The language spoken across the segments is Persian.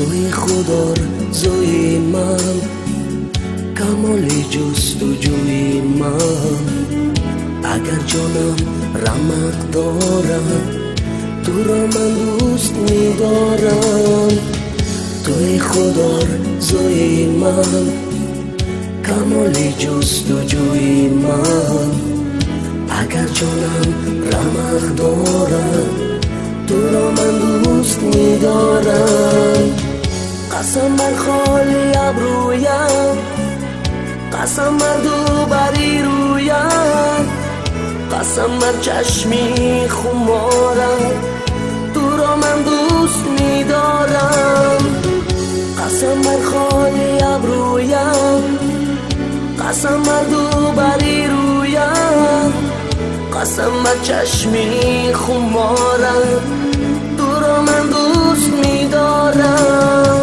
توی خدا زوی من، کمال جستجوی من. اگر جانم رمق دارم تو را من دوست می‌دارم. توی خدا زوی من، کمال جستجوی من. اگر جانم رمق دارم تو را من دوست می‌دارم. قسم بر خالی ابرویم، قسم بر دو بری رویم، قسم بر چشمی خمارم تو را من دوست می‌دارم. قسم بر خالی ابرویم، قسم بر دو بری رویم، قسم بر چشمی خمارم تو را من دوست می‌دارم.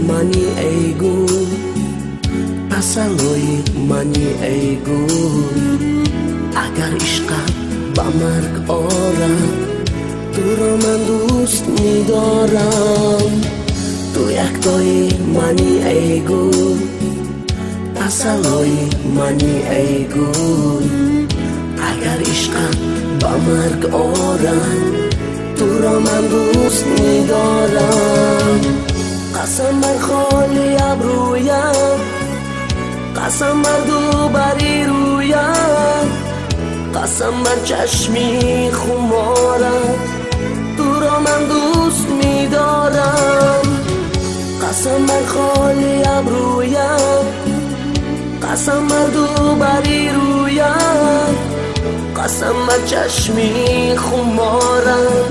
منی ای گل، تسلای منی ای گل. اگر عشقت به مرگ آرد تو را من دوست می‌دارم. تو یکتای منی ای گل، تسلای منی ای گل. اگر عشقت به مرگ آرد تو را من دوست می‌دارم. قسم بر خالی ابرویم، قسم بر دو بری رویم، قسم بر چشمی خمارم تو را من دوست می‌دارم. قسم بر خالی ابرویم، قسم بر دو بری رویم، قسم بر چشمی خمارم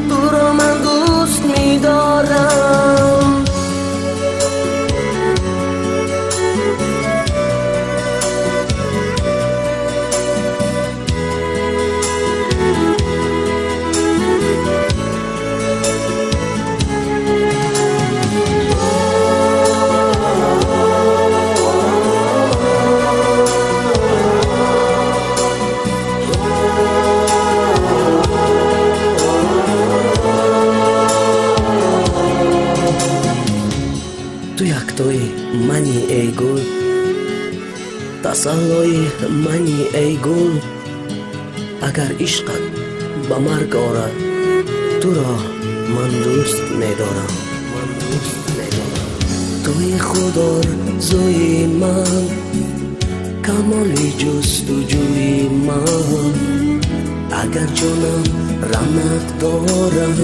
تو را من دوست می‌دارم. تو یکتای منی ای گل، تسلای منی ای گل. اگر عشقت به مرگ آرد تو را من دوست می‌دارم. توی خدا زوی من، کمال جستجوی من. اگر جانم رمق دارم